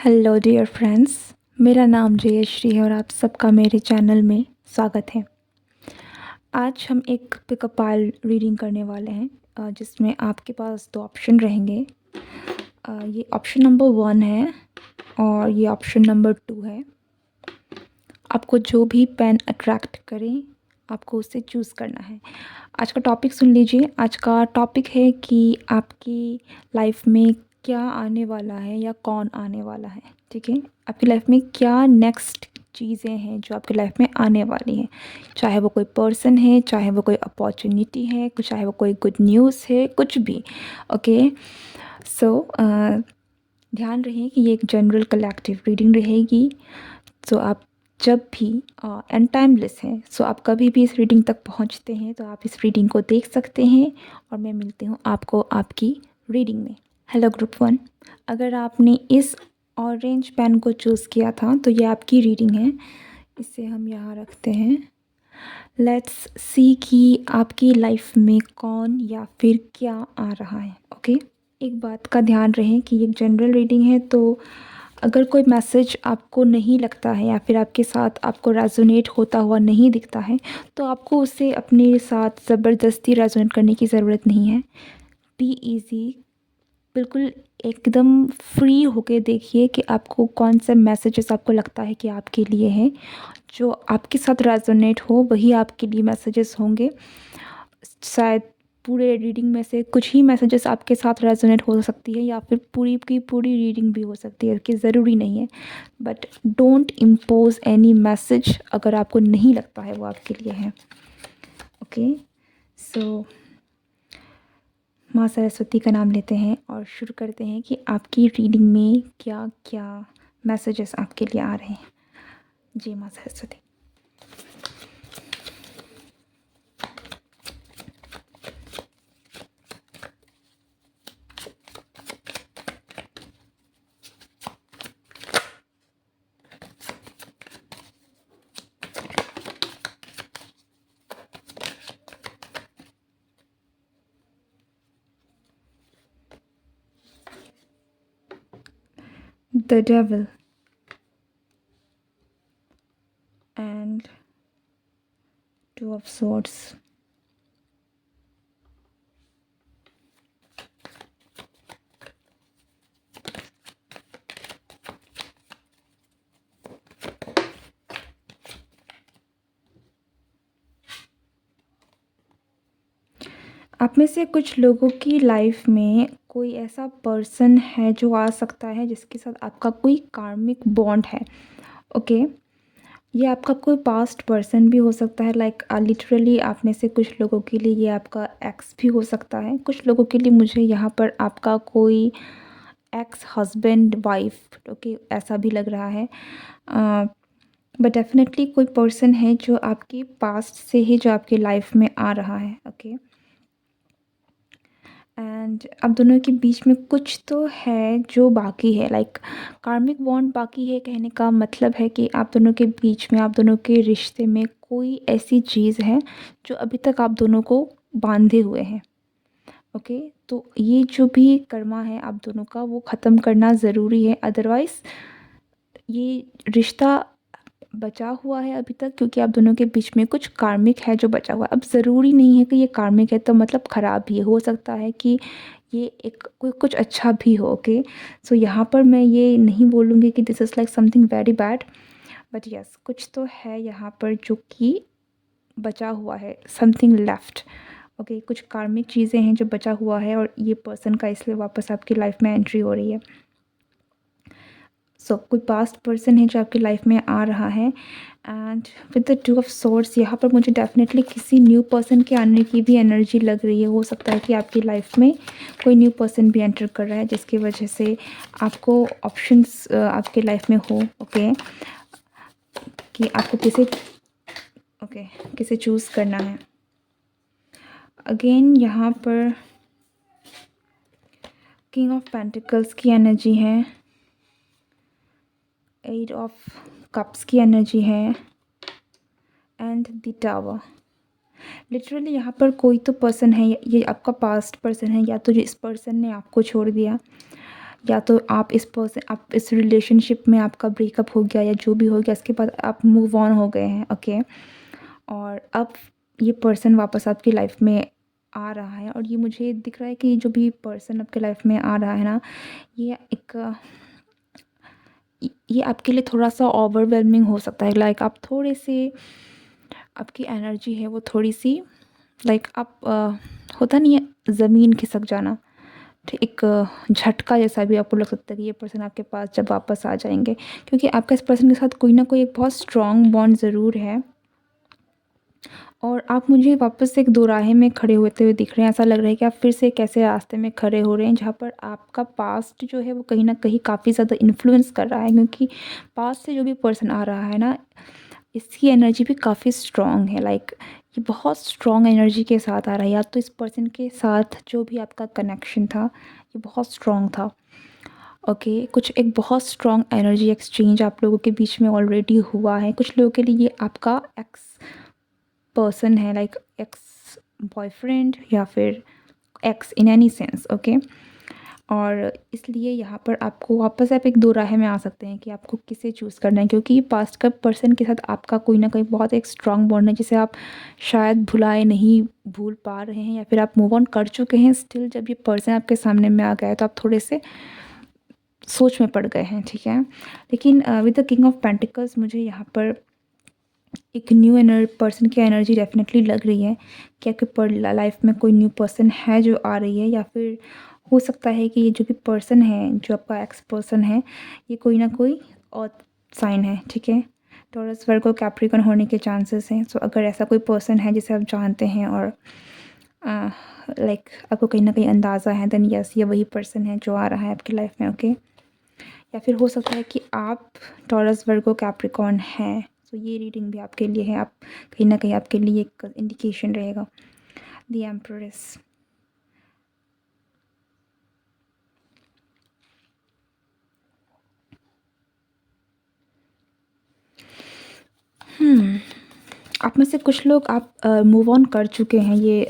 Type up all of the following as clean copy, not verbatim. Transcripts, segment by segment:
Hello dear friends. मेरा नाम जयश्री है और आप सबका मेरे चैनल में स्वागत है। आज हम एक पिकअप आर्टिकल रीडिंग करने वाले हैं जिसमें आपके पास दो ऑप्शन रहेंगे। ये ऑप्शन नंबर 1 है और ये ऑप्शन नंबर 2 है। आपको जो भी पेन अट्रैक्ट करे आपको उसे चूज़ करना है। आज का टॉपिक सुन लीजिए। आज का टॉपिक है कि आपकी लाइफ में क्या आने वाला है या कौन आने वाला है। ठीक है, आपकी लाइफ में क्या नेक्स्ट चीज़ें हैं जो आपकी लाइफ में आने वाली हैं। चाहे वो कोई पर्सन है, चाहे वो कोई अपॉर्चुनिटी है, चाहे वो कोई गुड न्यूज़ है, कुछ भी। ओके, सो ध्यान रहे कि ये एक जनरल कलेक्टिव रीडिंग रहेगी। सो आप जब भी एंड टाइमलेस है, सो आप कभी भी इस रीडिंग तक पहुंचते हैं तो आप इस रीडिंग को देख सकते हैं और मैं मिलती हूँ आपको आपकी रीडिंग में। हेलो ग्रुप 1, अगर आपने इस ऑरेंज पेन को चूज़ किया था तो ये आपकी रीडिंग है। इसे हम यहाँ रखते हैं। लेट्स सी कि आपकी लाइफ में कौन या फिर क्या आ रहा है। ओके, एक बात का ध्यान रहे कि ये जनरल रीडिंग है, तो अगर कोई मैसेज आपको नहीं लगता है या फिर आपके साथ आपको रेजोनेट होता हुआ नहीं दिखता है तो आपको उसे अपने साथ ज़बरदस्ती रेजोनेट करने की ज़रूरत नहीं है। बी इज़ी, बिल्कुल एकदम फ्री होके देखिए कि आपको कौन से मैसेजेस आपको लगता है कि आपके लिए हैं। जो आपके साथ रेजोनेट हो वही आपके लिए मैसेजेस होंगे। शायद पूरे रीडिंग में से कुछ ही मैसेजेस आपके साथ रेजोनेट हो सकती है या फिर पूरी की पूरी रीडिंग भी हो सकती है, कि ज़रूरी नहीं है। But don't impose any message अगर आपको नहीं लगता है वो आपके लिए है। ओके, सो माँ सरस्वती का नाम लेते हैं और शुरू करते हैं कि आपकी रीडिंग में क्या क्या मैसेजेस आपके लिए आ रहे हैं। जी माँ Saraswati. The Devil and Two of Swords. आप में से कुछ लोगों की लाइफ में कोई ऐसा पर्सन है जो आ सकता है जिसके साथ आपका कोई कार्मिक बॉन्ड है। ओके, ये आपका कोई पास्ट पर्सन भी हो सकता है। लाइक लिटरली आप में से कुछ लोगों के लिए ये आपका एक्स भी हो सकता है। कुछ लोगों के लिए मुझे यहाँ पर आपका कोई एक्स हस्बैंड वाइफ, ओके, ऐसा भी लग रहा है। बट डेफिनेटली कोई पर्सन है जो आपकी पास्ट से ही जो आपकी लाइफ में आ रहा है। ओके, एंड आप दोनों के बीच में कुछ तो है जो बाकी है। लाइक कार्मिक बॉन्ड बाकी है, कहने का मतलब है कि आप दोनों के बीच में, आप दोनों के रिश्ते में कोई ऐसी चीज़ है जो अभी तक आप दोनों को बांधे हुए हैं। ओके, तो ये जो भी कर्मा है आप दोनों का वो ख़त्म करना ज़रूरी है। अदरवाइज़ ये रिश्ता बचा हुआ है अभी तक, क्योंकि आप दोनों के बीच में कुछ कार्मिक है जो बचा हुआ है। अब ज़रूरी नहीं है कि ये कार्मिक है तो मतलब ख़राब भी हो सकता है कि ये एक कोई कुछ अच्छा भी हो। ओके, सो यहाँ पर मैं ये नहीं बोलूँगी कि this is like something very bad, but yes कुछ तो है यहाँ पर जो कि बचा हुआ है, समथिंग लेफ्ट। ओके, कुछ कार्मिक चीज़ें हैं जो बचा हुआ है और ये पर्सन का इसलिए वापस आपकी लाइफ में एंट्री हो रही है। सो कोई पास्ट पर्सन है जो आपकी लाइफ में आ रहा है। And with the two of source यहाँ पर मुझे डेफिनेटली किसी न्यू पर्सन के आने की भी एनर्जी लग रही है। हो सकता है कि आपकी लाइफ में कोई न्यू पर्सन भी एंटर कर रहा है जिसकी वजह से आपको ऑप्शंस आपके लाइफ में हो। ओके, कि आपको किसे चूज़ करना है। अगेन यहाँ पर किंग ऑफ पेंटिकल्स की एनर्जी है, एट ऑफ कप्स की एनर्जी है एंड द टावर। लिटरली यहाँ पर कोई तो पर्सन है, ये आपका पास्ट पर्सन है या तो इस पर्सन ने आपको छोड़ दिया या तो आप इस रिलेशनशिप में आपका ब्रेकअप हो गया या जो भी हो गया, इसके बाद आप मूव ऑन हो गए हैं, ओके। और अब ये पर्सन वापस आपकी लाइफ में आ रहा है, और ये मुझे दिख रहा है कि जो भी पर्सन आपके लाइफ में आ रहा है ना, ये ये आपके लिए थोड़ा-सा ओवरवेलमिंग हो सकता है। लाइक आप थोड़े से, आपकी एनर्जी है वो थोड़ी-सी, लाइक आप होता नहीं है ज़मीन खिसक जाना, तो एक झटका जैसा भी आपको लग सकता है कि ये पर्सन आपके पास जब वापस आ जाएँगे। क्योंकि आपका इस पर्सन के साथ कोई ना कोई एक बहुत स्ट्रॉन्ग बॉन्ड ज़रूर है, और आप मुझे वापस एक दोराहे में खड़े होते हुए दिख रहे हैं। ऐसा लग रहा है कि आप फिर से एक ऐसे रास्ते में खड़े हो रहे हैं जहाँ पर आपका पास्ट जो है वो कहीं न कहीं काफ़ी ज़्यादा इन्फ्लुएंस कर रहा है, क्योंकि पास्ट से जो भी पर्सन आ रहा है ना, इसकी एनर्जी भी काफ़ी स्ट्रॉन्ग है। लाइक ये बहुत स्ट्रॉन्ग एनर्जी के साथ आ रहा है, या तो इस पर्सन के साथ जो भी आपका कनेक्शन था, ये बहुत स्ट्रॉन्ग था, ओके। कुछ एक बहुत स्ट्रॉन्ग एनर्जी एक्सचेंज आप लोगों के बीच में ऑलरेडी हुआ है। कुछ लोगों के लिए ये आपका एक्स पर्सन है, लाइक एक्स बॉयफ्रेंड या फिर x in any sense, okay. और इसलिए यहाँ पर आपको वापस आप एक दो राह में आ सकते हैं कि आपको किसे चूज़ करना है, क्योंकि पास्ट का पर्सन के साथ आपका कोई ना कोई बहुत एक स्ट्रॉन्ग बॉन्ड है, जिसे आप शायद भूल पा रहे हैं, या फिर आप मूव ऑन कर चुके हैं। स्टिल जब ये पर्सन आपके सामने में आ गया है तो आप थोड़े से सोच में पड़ गए हैं, ठीक है। लेकिन with the king of pentacles मुझे यहाँ पर एक न्यू पर्सन की एनर्जी डेफिनेटली लग रही है कि आपके लाइफ में कोई न्यू पर्सन है जो आ रही है, या फिर हो सकता है कि ये जो भी पर्सन है, जो आपका एक्स पर्सन है, ये कोई ना कोई और साइन है, ठीक है। टॉरस, वर्गो, कैप्रिकॉर्न होने के चांसेस हैं। सो अगर ऐसा कोई पर्सन है जिसे आप जानते हैं, और लाइक आपको कहीं ना कहीं अंदाज़ा है, देन यस, ये वही पर्सन है जो आ रहा है आपकी लाइफ में, ओके। या फिर हो सकता है कि आप टॉरस, वर्गो, कैप्रिकॉर्न हैं, तो ये रीडिंग भी आपके लिए है। आप कहीं ना कहीं आपके लिए एक इंडिकेशन रहेगा। The empress. आप में से कुछ लोग आप मूव ऑन कर चुके हैं, ये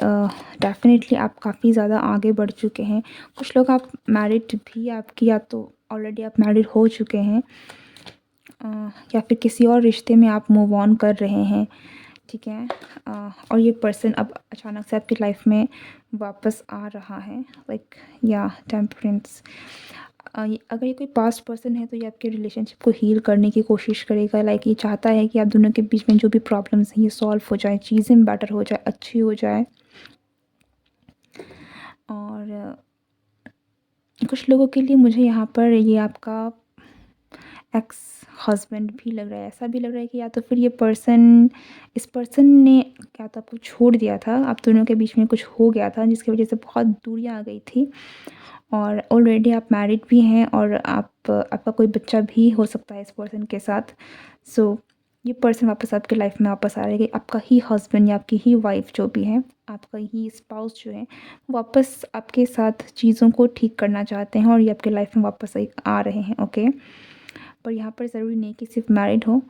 डेफिनेटली आप काफ़ी ज़्यादा आगे बढ़ चुके हैं। कुछ लोग आप मैरिड भी आपकी, या तो ऑलरेडी आप मैरिड हो चुके हैं, या फिर किसी और रिश्ते में आप मूव ऑन कर रहे हैं, ठीक है। और ये पर्सन अब अचानक से आपकी लाइफ में वापस आ रहा है, लाइक या टेम्परेंस। अगर ये कोई पास्ट पर्सन है तो ये आपके रिलेशनशिप को हील करने की कोशिश करेगा। लाइक ये चाहता है कि आप दोनों के बीच में जो भी प्रॉब्लम्स हैं ये सॉल्व हो जाए, चीज़ें बेटर हो जाए, अच्छी हो जाए। और कुछ लोगों के लिए मुझे यहाँ पर ये आपका एक्स हस्बैंड भी लग रहा है। ऐसा भी लग रहा है कि या तो फिर इस पर्सन ने क्या तो आपको छोड़ दिया था, आप दोनों के बीच में कुछ हो गया था जिसकी वजह से बहुत दूरियां आ गई थी, और ऑलरेडी आप मैरिड भी हैं, और आपका कोई बच्चा भी हो सकता है इस पर्सन के साथ। सो ये पर्सन वापस आपके लाइफ में वापस आ रहा है कि आपका ही हस्बैंड या आपकी ही वाइफ जो भी है, आपका ही स्पाउस जो है, वापस आपके साथ चीज़ों को ठीक करना चाहते हैं, और ये आपके लाइफ में वापस आ रहे हैं, ओके। पर यहाँ पर ज़रूरी नहीं कि सिर्फ मैरिड हो,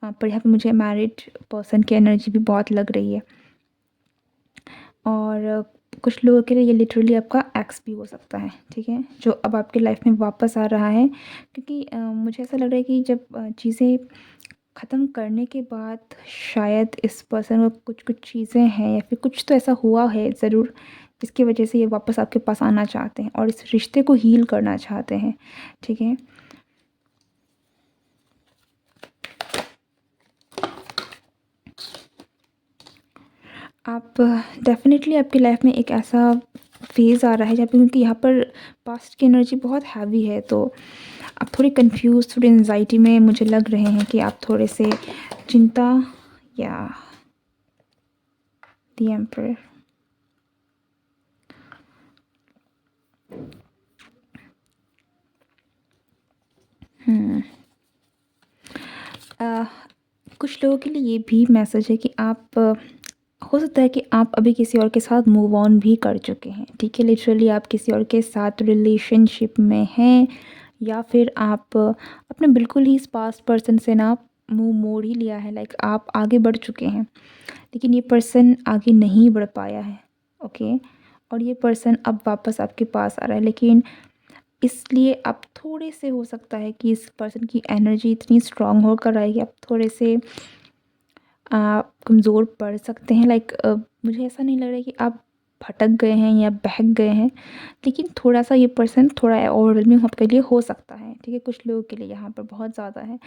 पर यहाँ पे मुझे मैरिड पर्सन की एनर्जी भी बहुत लग रही है। और कुछ लोगों के लिए ये लिटरली आपका एक्स भी हो सकता है, ठीक है, जो अब आपकी लाइफ में वापस आ रहा है। क्योंकि मुझे ऐसा लग रहा है कि जब चीज़ें ख़त्म करने के बाद शायद इस पर्सन को कुछ कुछ चीज़ें हैं, या फिर कुछ तो ऐसा हुआ है ज़रूर जिसकी वजह से ये वापस आपके पास आना चाहते हैं और इस रिश्ते को हील करना चाहते हैं, ठीक है। आप डेफ़िनेटली आपकी लाइफ में एक ऐसा फ़ेज़ आ रहा है जहाँ पे, क्योंकि यहाँ पर पास्ट की एनर्जी बहुत हैवी है, तो आप थोड़ी कंफ्यूज, थोड़ी एंजाइटी में मुझे लग रहे हैं कि आप थोड़े से चिंता, या द एम्परर। कुछ लोगों के लिए ये भी मैसेज है कि आप हो सकता है कि आप अभी किसी और के साथ मूव ऑन भी कर चुके हैं, ठीक है। लिटरली आप किसी और के साथ रिलेशनशिप में हैं, या फिर आप अपने बिल्कुल ही इस पास्ट पर्सन से ना मुंह मोड़ ही लिया है। लाइक आप आगे बढ़ चुके हैं, लेकिन ये पर्सन आगे नहीं बढ़ पाया है, ओके। और ये पर्सन अब वापस आपके पास आ रहा है, लेकिन इसलिए अब थोड़े से हो सकता है कि इस पर्सन की एनर्जी इतनी स्ट्रॉन्ग होकर आएगी, आप थोड़े से कमज़ोर पड़ सकते हैं। लाइक मुझे ऐसा नहीं लग रहा है कि आप भटक गए हैं या बहक गए हैं, लेकिन थोड़ा-सा ये पर्सन थोड़ा ओवरवेलमिंग आपके लिए हो सकता है, ठीक है? कुछ लोगों के लिए यहाँ पर बहुत ज़्यादा है,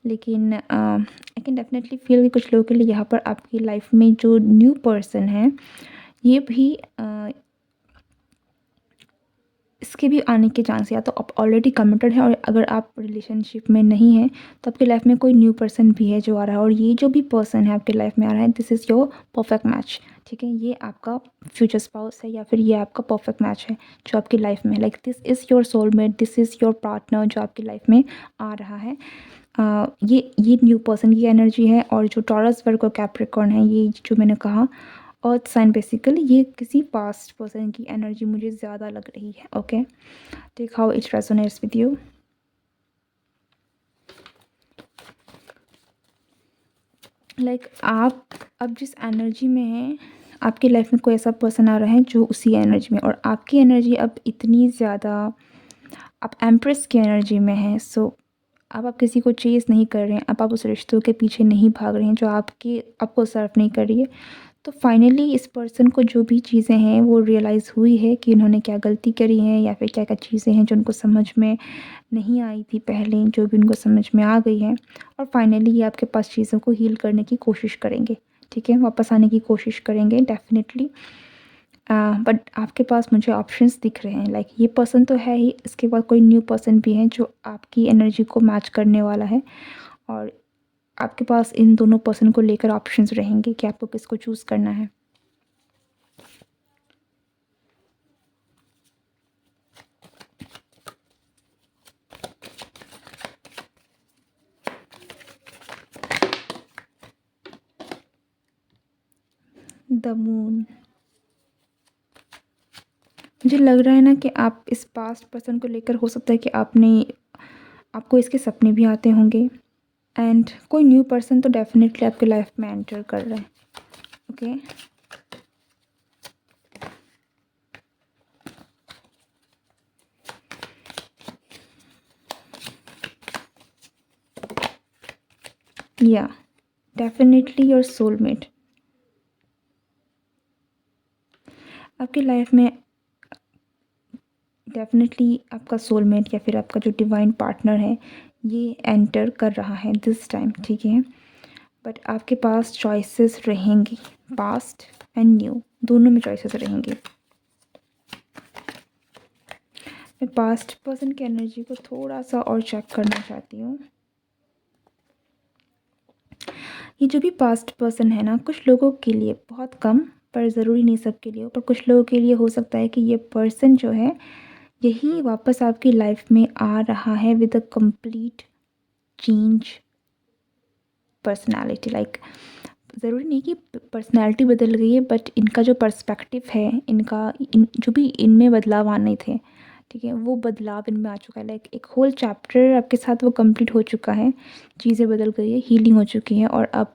लेकिन आई कैन डेफ़िनेटली फ़ील कि कुछ लोगों के लिए यहाँ पर आपकी लाइफ़ में जो न्यू पर्सन है, ये भी इसके भी आने के चांस, या तो आप ऑलरेडी कमिटेड हैं, और अगर आप रिलेशनशिप में नहीं हैं तो आपकी लाइफ में कोई न्यू पर्सन भी है जो आ रहा है, और ये जो भी पर्सन है आपकी लाइफ में आ रहा है, this is your perfect match, ठीक है? ये आपका फ्यूचर स्पाउस है, या फिर ये आपका परफेक्ट मैच है जो आपकी लाइफ में है। Like this is your soulmate, this is your partner जो आपकी लाइफ में आ रहा है। ये न्यू पर्सन की एनर्जी है, और जो टॉरस, वर्गो, कैप्रिकॉर्न है, ये जो मैंने कहा अर्थ साइन, बेसिकली ये किसी पास्ट पर्सन की एनर्जी मुझे ज़्यादा लग रही है। Okay, take how it resonates with you. Like आप अब जिस एनर्जी में हैं, आपकी लाइफ में कोई ऐसा पर्सन आ रहा है जो उसी एनर्जी में, और आपकी एनर्जी अब इतनी ज़्यादा, आप एम्प्रेस की एनर्जी में हैं। सो अब आप किसी को चेज़ नहीं कर रहे हैं, अब आप उस रिश्तों के पीछे नहीं भाग रहे हैं जो आपको सर्व नहीं कर रही है। तो फाइनली इस पर्सन को जो भी चीज़ें हैं वो रियलाइज़ हुई है कि उन्होंने क्या गलती करी है, या फिर क्या-क्या चीज़ें हैं जो उनको समझ में नहीं आई थी पहले, जो भी उनको समझ में आ गई हैं, और फाइनली ये आपके पास चीज़ों को हील करने की कोशिश करेंगे, ठीक है? वापस आने की कोशिश करेंगे डेफ़िनिटली। बट आपके पास मुझे ऑप्शंस दिख रहे हैं, लाइक ये पर्सन तो है ही, इसके बाद कोई न्यू पर्सन भी है जो आपकी एनर्जी को मैच करने वाला है, और आपके पास इन दोनों पर्सन को लेकर ऑप्शंस रहेंगे कि आपको किसको चूज़ करना है। द मून, मुझे लग रहा है ना कि आप इस पास्ट पर्सन को लेकर, हो सकता है कि आपको इसके सपने भी आते होंगे, एंड कोई न्यू पर्सन तो डेफिनेटली आपके लाइफ में एंटर कर रहा है। ओके, या डेफिनेटली योर सोलमेट आपकी लाइफ में, डेफिनेटली आपका सोलमेट या फिर आपका जो डिवाइन पार्टनर है, ये एंटर कर रहा है दिस टाइम, ठीक है? बट आपके पास चॉइसेस रहेंगी, पास्ट एंड न्यू, दोनों में चॉइसेस रहेंगी। मैं पास्ट पर्सन की एनर्जी को थोड़ा सा और चेक करना चाहती हूँ। ये जो भी पास्ट पर्सन है ना, कुछ लोगों के लिए बहुत कम, पर ज़रूरी नहीं सबके लिए, पर कुछ लोगों के लिए हो सकता है कि ये पर्सन जो है, यही वापस आपकी लाइफ में आ रहा है with a complete change personality. Like ज़रूरी नहीं कि पर्सनालिटी बदल गई है, बट इनका जो पर्सपेक्टिव है, जो भी इनमें बदलाव आने थे, ठीक है, वो बदलाव इनमें आ चुका है। लाइक एक होल चैप्टर आपके साथ वो कंप्लीट हो चुका है, चीज़ें बदल गई है, हीलिंग हो चुकी है, और अब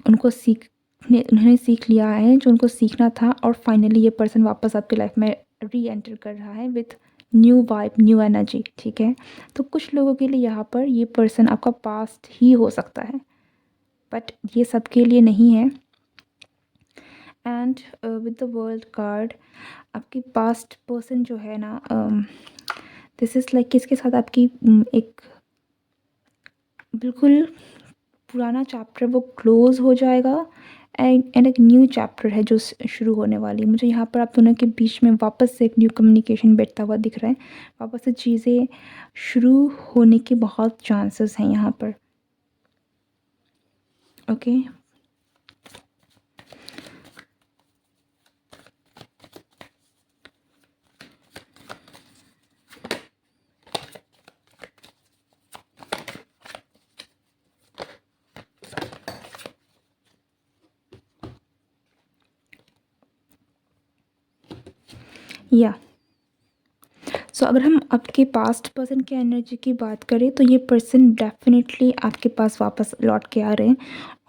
उन्होंने सीख लिया है जो उनको सीखना था, और फाइनली ये पर्सन वापस आपकी लाइफ में री एंटर कर रहा है with new vibe, new energy, ठीक है? तो कुछ लोगों के लिए यहाँ पर ये पर्सन आपका पास्ट ही हो सकता है, बट ये सबके लिए नहीं है। And with the world card, आपकी पास्ट पर्सन जो है ना, दिस इज़ लाइक किसके साथ आपकी एक बिल्कुल पुराना चैप्टर वो क्लोज़ हो जाएगा, एंड एक न्यू चैप्टर है जो शुरू होने वाली है। मुझे यहाँ पर आप दोनों के बीच में वापस से एक न्यू कम्युनिकेशन बैठता हुआ दिख रहा है, वापस से चीज़ें शुरू होने के बहुत चांसेस हैं यहाँ पर। ओके, या सो अगर हम आपके पास्ट पर्सन की एनर्जी की बात करें, तो ये पर्सन डेफिनेटली आपके पास वापस लौट के आ रहे हैं,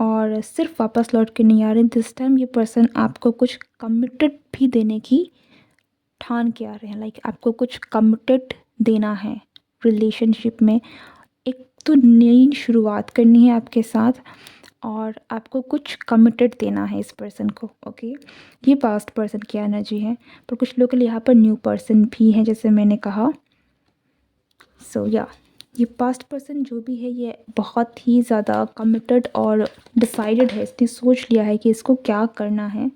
और सिर्फ वापस लौट के नहीं आ रहे, दिस टाइम ये पर्सन आपको कुछ कमिटेड भी देने की ठान के आ रहे हैं, लाइक आपको कुछ कमिटेड देना है रिलेशनशिप में। एक तो नई शुरुआत करनी है आपके साथ और आपको कुछ कमिटेड देना है इस पर्सन को। ओके, ये पास्ट पर्सन की एनर्जी है, पर कुछ लोगों के लिए यहाँ पर न्यू पर्सन भी है जैसे मैंने कहा। सो या ये पास्ट पर्सन जो भी है ये बहुत ही ज़्यादा कमिटेड और डिसाइडेड है, इसने सोच लिया है कि इसको क्या करना है।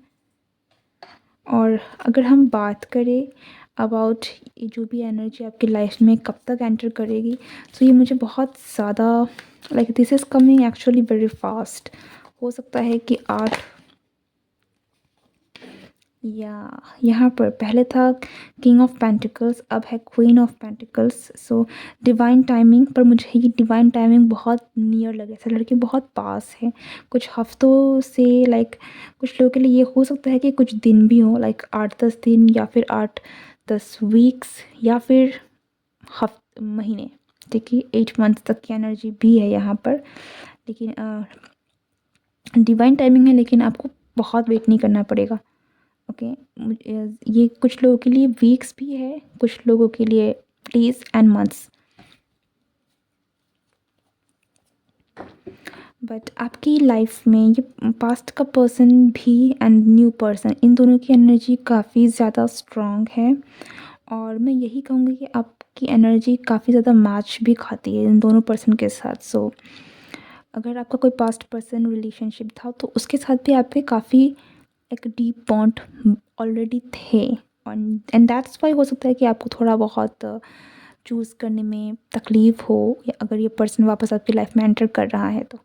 और अगर हम बात करें अबाउट ये जो भी एनर्जी आपकी लाइफ में कब तक एंटर करेगी, तो ये मुझे बहुत ज़्यादा like this is coming actually very fast. हो सकता है कि 8 या यहाँ पर पहले था किंग ऑफ पेंटिकल्स, अब है queen of pentacles. So divine timing, पर मुझे ये डिवाइन टाइमिंग बहुत नियर लगे, ऐसा लड़की बहुत पास है कुछ हफ्तों से। लाइक कुछ लोगों के लिए ये हो सकता है कि कुछ दिन भी हो, लाइक 8-10 दिन या फिर 8-10 वीक्स या फिर महीने। देखिए 8 मंथ तक की एनर्जी भी है यहाँ पर, लेकिन डिवाइन टाइमिंग है, लेकिन आपको बहुत वेट नहीं करना पड़ेगा। ओके, ये कुछ लोगों के लिए वीक्स भी है, कुछ लोगों के लिए डेज एंड मंथ्स। बट आपकी लाइफ में ये पास्ट का पर्सन भी एंड न्यू पर्सन, इन दोनों की एनर्जी काफ़ी ज़्यादा स्ट्रॉन्ग है। और मैं यही कहूँगी कि आपकी एनर्जी काफ़ी ज़्यादा मैच भी खाती है इन दोनों पर्सन के साथ। सो अगर आपका कोई पास्ट पर्सन रिलेशनशिप था तो उसके साथ भी आपके काफ़ी एक डीप बॉन्ड ऑलरेडी थे। एंड दैट्स वाई हो सकता है कि आपको थोड़ा बहुत चूज़ करने में तकलीफ़ हो, या अगर ये पर्सन वापस आपकी लाइफ में एंटर कर रहा है तो।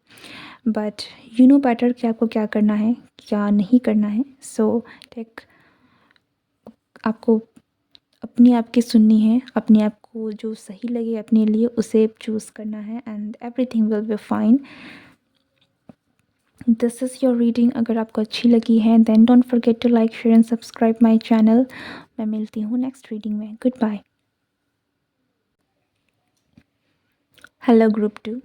बट यू नो बेटर कि आपको क्या करना है क्या नहीं करना है। सो टेक आपको अपनी आप की सुननी है, अपने आप को जो सही लगे अपने लिए उसे चूज़ करना है, and everything will be fine. This is your reading. अगर आपको अच्छी लगी है then don't forget to like share and subscribe my channel. मैं मिलती हूँ नेक्स्ट रीडिंग में। Good bye. हेलो ग्रुप 2,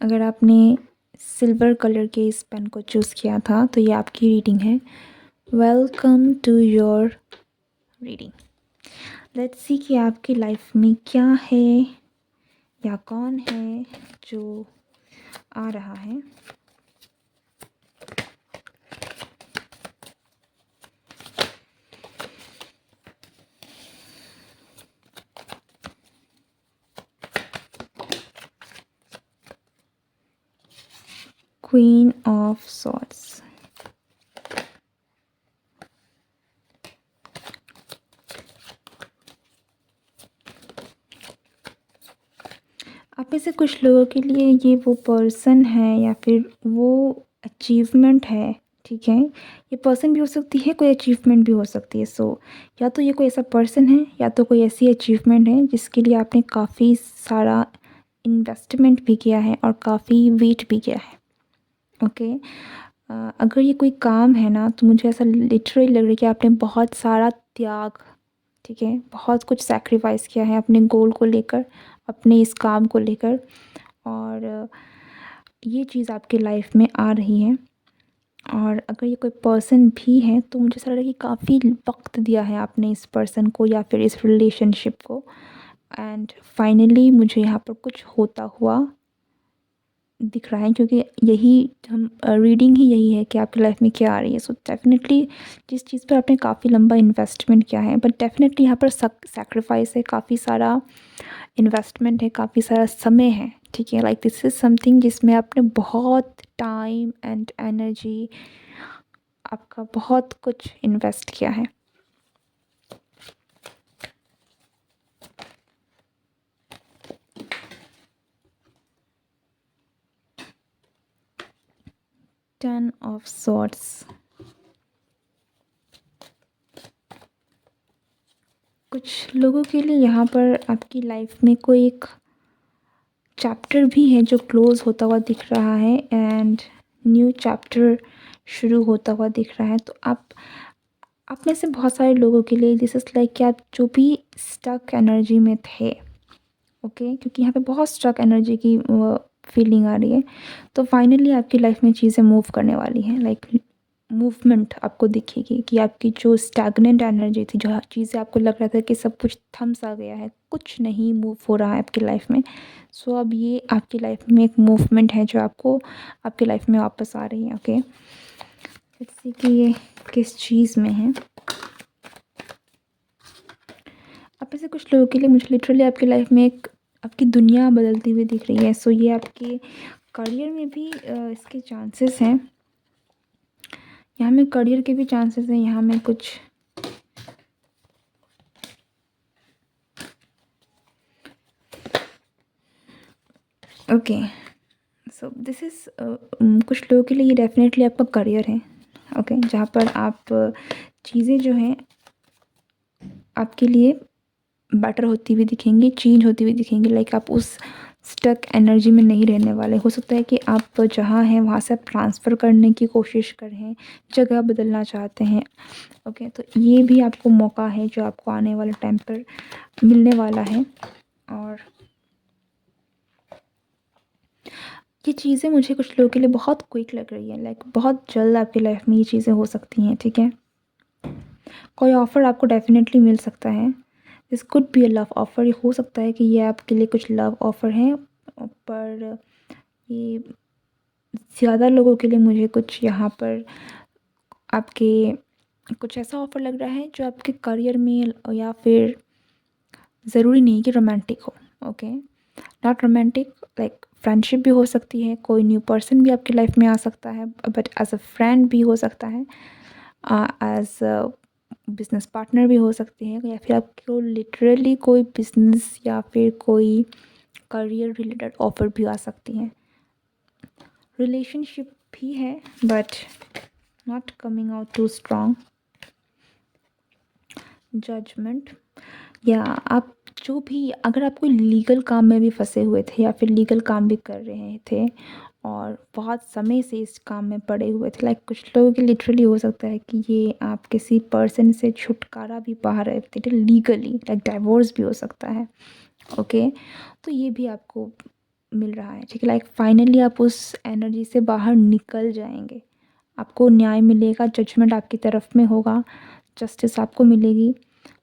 अगर आपने सिल्वर कलर के इस पेन को चूज़ किया था तो ये आपकी रीडिंग है। Welcome to your reading. Let's see कि आपकी लाइफ में क्या है या कौन है जो आ रहा है। क्वीन ऑफ सॉर्ड्स, आप में से कुछ लोगों के लिए ये वो पर्सन है या फिर वो अचीवमेंट है। ठीक है, ये पर्सन भी हो सकती है, कोई अचीवमेंट भी हो सकती है। सो या तो ये कोई ऐसा पर्सन है या तो कोई ऐसी अचीवमेंट है जिसके लिए आपने काफ़ी सारा इन्वेस्टमेंट भी किया है और काफ़ी वेट भी किया है। ओके, अगर ये कोई काम है ना तो मुझे ऐसा लिटरली लग रहा है कि आपने बहुत सारा त्याग, ठीक है, बहुत कुछ सैक्रिफाइस किया है अपने गोल को लेकर, अपने इस काम को लेकर। और ये चीज़ आपकी लाइफ में आ रही है। और अगर ये कोई पर्सन भी है तो मुझे ऐसा लग रहा है कि काफ़ी वक्त दिया है आपने इस पर्सन को या फिर इस रिलेशनशिप को, एंड फाइनली मुझे यहाँ पर कुछ होता हुआ दिख रहा है, क्योंकि यही हम रीडिंग ही यही है कि आपकी लाइफ में क्या आ रही है। सो डेफिनेटली जिस चीज़ पर आपने काफ़ी लंबा इन्वेस्टमेंट किया है, बट डेफिनेटली यहाँ पर सैक्रिफाइस है, काफ़ी सारा इन्वेस्टमेंट है, काफ़ी सारा समय है। ठीक है, लाइक दिस इज़ समथिंग जिसमें आपने बहुत टाइम एंड एनर्जी, आपका बहुत कुछ इन्वेस्ट किया है। टेन ऑफ सॉर्ड्स, कुछ लोगों के लिए यहाँ पर आपकी लाइफ में कोई एक चैप्टर भी है जो क्लोज़ होता हुआ दिख रहा है, एंड न्यू चैप्टर शुरू होता हुआ दिख रहा है। तो आप में से बहुत सारे लोगों के लिए दिस इज़ लाइक कि आप जो भी स्टक एनर्जी में थे, ओके, क्योंकि यहाँ पे बहुत स्टक एनर्जी की फीलिंग आ रही है, तो फाइनली आपकी लाइफ में चीज़ें मूव करने वाली हैं। लाइक मूवमेंट आपको दिखेगी कि आपकी जो स्टैग्नेंट एनर्जी थी, जो चीज़ें आपको लग रहा था कि सब कुछ थम सा गया है, कुछ नहीं मूव हो रहा है आपकी लाइफ में। सो अब ये आपकी लाइफ में एक मूवमेंट है जो आपको आपकी लाइफ में वापस आ रही है। ओके, लेट्स सी कि ये किस चीज़ में है। आप में से कुछ लोगों के लिए मुझे लिटरली आपकी लाइफ में एक आपकी दुनिया बदलती हुई दिख रही है। सो ये आपके करियर में भी इसके चांसेस हैं। यहाँ में करियर के भी चांसेस हैं। यहाँ में कुछ ओके, सो दिस इज़ कुछ लोगों के लिए ये डेफिनेटली आपका करियर है। ओके, जहाँ पर आप चीज़ें जो हैं आपके लिए बेटर होती हुई दिखेंगी, चेंज होती हुई दिखेंगी। लाइक आप उस स्टक एनर्जी में नहीं रहने वाले। हो सकता है कि आप जहाँ हैं वहाँ से आप ट्रांसफ़र करने की कोशिश कर रहे हैं, जगह बदलना चाहते हैं। ओके, तो ये भी आपको मौका है जो आपको आने वाले टाइम पर मिलने वाला है। और ये चीज़ें मुझे कुछ लोगों के लिए बहुत क्विक लग रही है। लाइक बहुत जल्द आपकी लाइफ में ये चीज़ें हो सकती हैं। ठीक है, कोई ऑफ़र आपको डेफिनेटली मिल सकता है। This could be a love offer. ये हो सकता है कि ये आपके लिए कुछ लव ऑफ़र है, पर ये ज़्यादा लोगों के लिए मुझे कुछ यहाँ पर आपके कुछ ऐसा ऑफ़र लग रहा है जो आपके करियर में, या फिर ज़रूरी नहीं कि रोमांटिक हो। Okay, not romantic, like friendship भी हो सकती है, कोई न्यू पर्सन भी आपकी लाइफ में आ सकता है, बट एज अ फ्रेंड भी हो सकता है, एज अ बिजनेस पार्टनर भी हो सकती है, या फिर आपको लिटरली कोई बिजनेस या फिर कोई करियर रिलेटेड ऑफ़र भी आ सकती है। रिलेशनशिप भी है, but not coming out too strong. Judgement, या आप जो भी, अगर आप कोई लीगल काम में भी फंसे हुए थे या फिर लीगल काम भी कर रहे थे और बहुत समय से इस काम में पड़े हुए थे, लाइक कुछ लोगों के लिटरली हो सकता है कि ये आप किसी पर्सन से छुटकारा भी पा रहे थे लीगली, लाइक डाइवोर्स भी हो सकता है। ओके, तो ये भी आपको मिल रहा है। ठीक है, लाइक फाइनली आप उस एनर्जी से बाहर निकल जाएंगे, आपको न्याय मिलेगा, जजमेंट आपकी तरफ में होगा, जस्टिस आपको मिलेगी।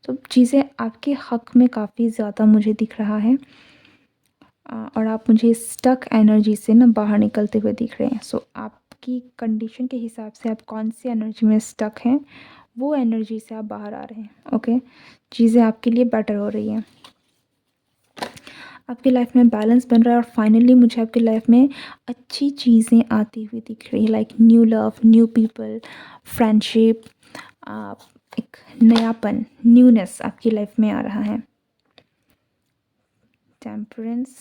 तो चीज़ें आपके हक में काफ़ी ज़्यादा मुझे दिख रहा है, और आप मुझे स्टक एनर्जी से ना बाहर निकलते हुए दिख रहे हैं। सो आपकी कंडीशन के हिसाब से आप कौन सी एनर्जी में स्टक हैं, वो एनर्जी से आप बाहर आ रहे हैं। ओके, चीज़ें आपके लिए बेटर हो रही हैं, आपकी लाइफ में बैलेंस बन रहा है, और फाइनली मुझे आपकी लाइफ में अच्छी चीज़ें आती हुई दिख रही है, like new love, new people, friendship, एक नयापन, न्यूनेस आपकी लाइफ में आ रहा है। टेम्परेंस,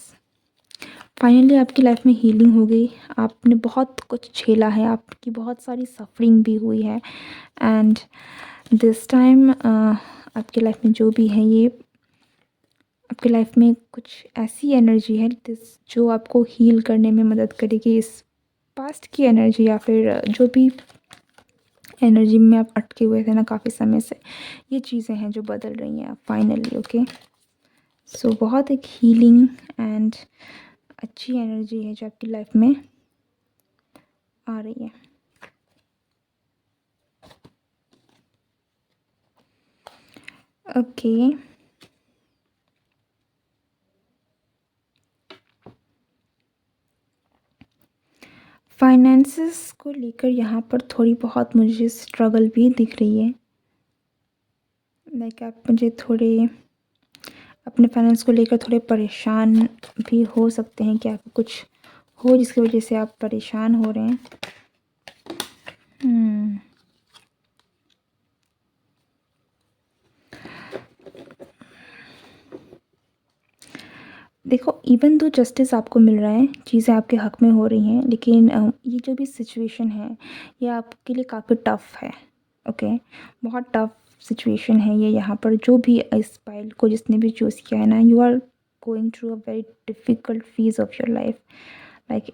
फाइनली आपकी लाइफ में हीलिंग हो गई, आपने बहुत कुछ झेला है, आपकी बहुत सारी सफरिंग भी हुई है, एंड दिस टाइम आपकी लाइफ में जो भी है, ये आपकी लाइफ में कुछ ऐसी एनर्जी है जो आपको हील करने में मदद करेगी। इस पास्ट की एनर्जी या फिर जो भी एनर्जी में आप अटके हुए थे ना काफ़ी समय से, ये चीज़ें हैं जो बदल रही हैं फाइनली। ओके, सो बहुत एक हीलिंग एंड अच्छी एनर्जी है जो आपकी लाइफ में आ रही है। ओके, फाइनेंसेस को लेकर यहाँ पर थोड़ी बहुत मुझे स्ट्रगल भी दिख रही है। लाइक आप मुझे थोड़े अपने फाइनेंस को लेकर थोड़े परेशान भी हो सकते हैं कि आपको कुछ हो जिसकी वजह से आप परेशान हो रहे हैं। देखो, इवन दो जस्टिस आपको मिल रहा है, चीज़ें आपके हक में हो रही हैं, लेकिन ये जो भी सिचुएशन है ये आपके लिए काफ़ी टफ़ है। ओके, बहुत टफ़ सिचुएशन है ये। यहाँ पर जो भी इस फाइल को जिसने भी चूज़ किया है ना, you are going through a very difficult phase of your life. Like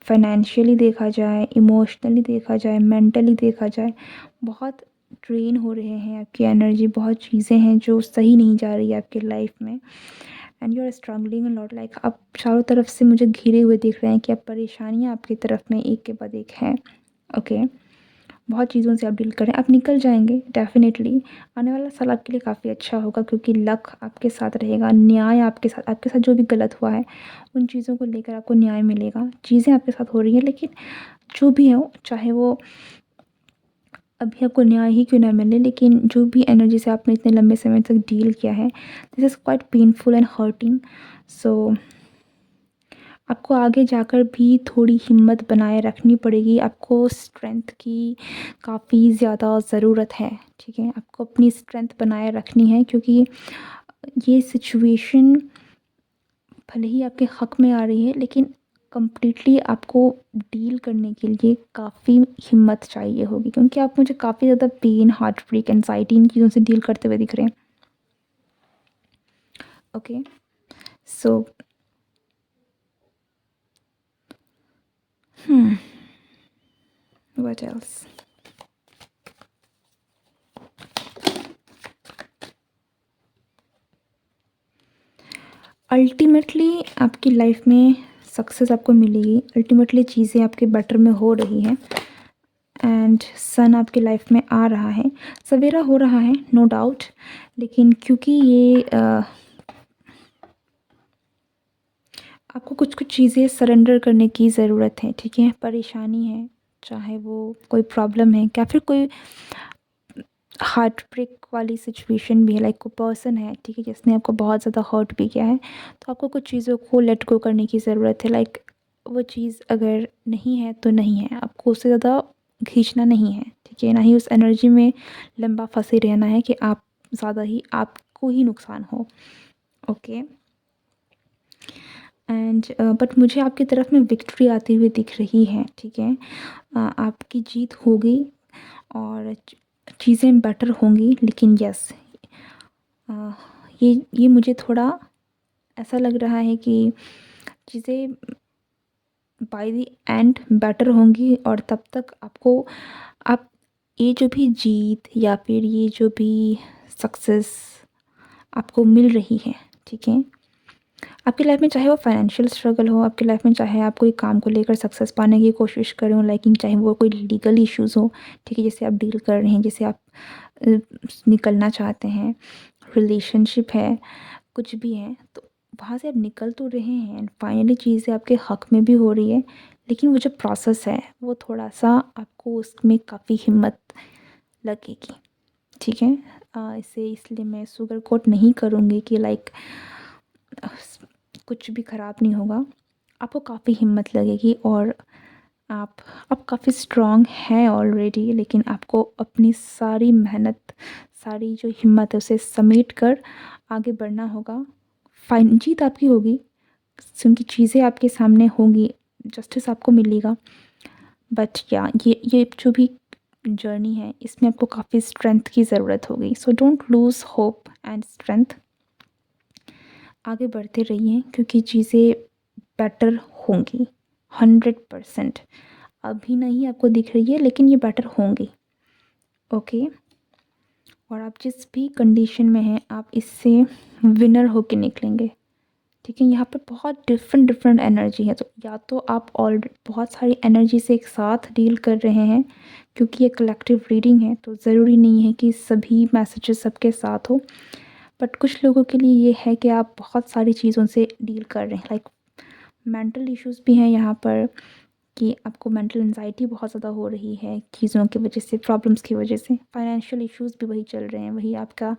financially देखा जाए, इमोशनली देखा जाए, मेंटली देखा जाए, बहुत ड्रेन हो रहे हैं आपकी एनर्जी, बहुत चीज़ें हैं जो सही नहीं जा रही है आपकी लाइफ में, and you are struggling a lot. Like आप चारों तरफ से मुझे घिरे हुए दिख रहे हैं कि अब परेशानियाँ आपकी तरफ में एक के बाद एक हैं। ओके, बहुत चीज़ों से आप डील कर रहे हैं, आप निकल जाएँगे डेफ़िनेटली। आने वाला साल आपके लिए काफ़ी अच्छा होगा क्योंकि लक आपके साथ रहेगा, न्याय आपके साथ जो भी गलत हुआ है, उन चीज़ों को लेकर आपको न्याय मिलेगा। चीज़ें आपके साथ हो रही हैं लेकिन जो भी हो, चाहे वो अभी आपको न्याय ही क्यों ना मिले, लेकिन जो भी एनर्जी से आपने इतने लंबे समय तक डील किया है, this is quite painful and hurting. So आपको आगे जाकर भी थोड़ी हिम्मत बनाए रखनी पड़ेगी। आपको स्ट्रेंथ की काफ़ी ज़्यादा ज़रूरत है, ठीक है? आपको अपनी स्ट्रेंथ बनाए रखनी है क्योंकि ये सिचुएशन भले ही आपके हक़ में आ रही है, लेकिन कंप्लीटली आपको डील करने के लिए काफ़ी हिम्मत चाहिए होगी क्योंकि आप मुझे काफ़ी ज़्यादा पेन, हार्ट ब्रेक, एंग्ज़ायटी इन चीज़ों से डील करते हुए दिख रहे हैं। Okay, so what else? Ultimately आपकी लाइफ में सक्सेस आपको मिलेगी, अल्टीमेटली चीज़ें आपके बेटर में हो रही हैं एंड सन आपकी लाइफ में आ रहा है, सवेरा हो रहा है, नो डाउट। लेकिन क्योंकि ये आपको कुछ चीज़ें सरेंडर करने की ज़रूरत है, ठीक है? परेशानी है, चाहे वो कोई प्रॉब्लम है या फिर कोई हार्ट ब्रेक वाली सिचुएशन भी है, लाइक कोई पर्सन है, ठीक है, जिसने आपको बहुत ज़्यादा हर्ट भी किया है, तो आपको कुछ चीज़ों को लेट गो करने की ज़रूरत है। लाइक वो चीज़ अगर नहीं है तो नहीं है, आपको उससे ज़्यादा खींचना नहीं है, ठीक है? ना ही उस एनर्जी में लंबा फंसे रहना है कि आप ज़्यादा ही आपको ही नुकसान हो। ओके, एंड बट मुझे आपकी तरफ में विक्ट्री आती हुई दिख रही है, ठीक है? आपकी जीत होगी और चीज़ें बेटर होंगी, लेकिन यस, ये मुझे थोड़ा ऐसा लग रहा है कि चीज़ें बाय द एंड बेटर होंगी और तब तक आपको आप ये जो भी जीत या फिर ये जो भी सक्सेस आपको मिल रही है, ठीक है? आपकी लाइफ में चाहे वो फाइनेंशियल स्ट्रगल हो, आपकी लाइफ में चाहे आप कोई काम को लेकर सक्सेस पाने की कोशिश कर रहे हो, लाइकिंग चाहे वो कोई लीगल इश्यूज़ हो, ठीक है, जिससे आप डील कर रहे हैं, जिससे आप निकलना चाहते हैं, रिलेशनशिप है, कुछ भी है, तो वहाँ से आप निकल तो रहे हैं एंड फाइनली चीज़ें आपके हक़ में भी हो रही है, लेकिन वो जो प्रोसेस है, वो थोड़ा-सा आपको उसमें काफ़ी हिम्मत लगेगी, ठीक है? इसे इसलिए मैं शुगर कोट नहीं करूँगी कि लाइक कुछ भी ख़राब नहीं होगा। आपको काफ़ी हिम्मत लगेगी और आप आप काफ़ी स्ट्रॉन्ग हैं ऑलरेडी, लेकिन आपको अपनी सारी मेहनत, सारी जो हिम्मत है उसे समेट कर आगे बढ़ना होगा। जीत आपकी होगी क्योंकि चीज़ें आपके सामने होंगी, जस्टिस आपको मिलेगा। बट या ये जो भी जर्नी है इसमें आपको काफ़ी स्ट्रेंथ की ज़रूरत होगी। So don't lose hope and strength. आगे बढ़ते रहिए क्योंकि चीज़ें बेटर होंगी 100%। अभी नहीं आपको दिख रही है लेकिन ये बेटर होंगी। ओके, और आप जिस भी कंडीशन में हैं आप इससे विनर होके निकलेंगे, ठीक है? यहाँ पे बहुत डिफरेंट एनर्जी है, तो या तो आप ऑलरेडी बहुत सारी एनर्जी से एक साथ डील कर रहे हैं क्योंकि ये कलेक्टिव रीडिंग है, तो ज़रूरी नहीं है कि सभी मैसेजेस सबके साथ हो, बट कुछ लोगों के लिए ये है कि आप बहुत सारी चीज़ों से डील कर रहे हैं, लाइक मेंटल इश्यूज़ भी हैं यहाँ पर कि आपको मेंटल एंजाइटी बहुत ज़्यादा हो रही है चीज़ों की वजह से, प्रॉब्लम्स की वजह से। फाइनेंशियल इश्यूज़ भी वही चल रहे हैं, वही आपका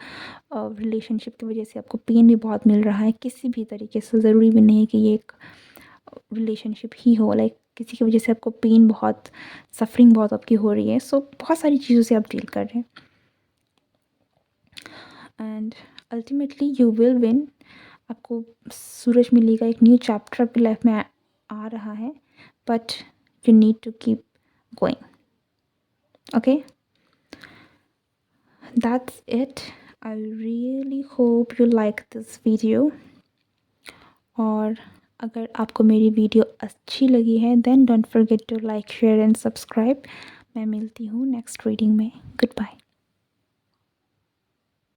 रिलेशनशिप की वजह से आपको पेन भी बहुत मिल रहा है किसी भी तरीके से। ज़रूरी भी नहीं है कि ये एक रिलेशनशिप ही हो, लाइक किसी की वजह से आपको पेन बहुत, सफरिंग बहुत आपकी हो रही है। सो बहुत सारी चीज़ों से आप डील कर रहे हैं and ultimately you will win. आपको सूरज मिलेगा, एक न्यू चैप्टर आपकी लाइफ में आ रहा है, but you need to keep going. Okay, that's it. I really hope you like this video. और अगर आपको मेरी वीडियो अच्छी लगी है then don't forget to like, share and subscribe. मैं मिलती हूँ नेक्स्ट रीडिंग में। Good bye.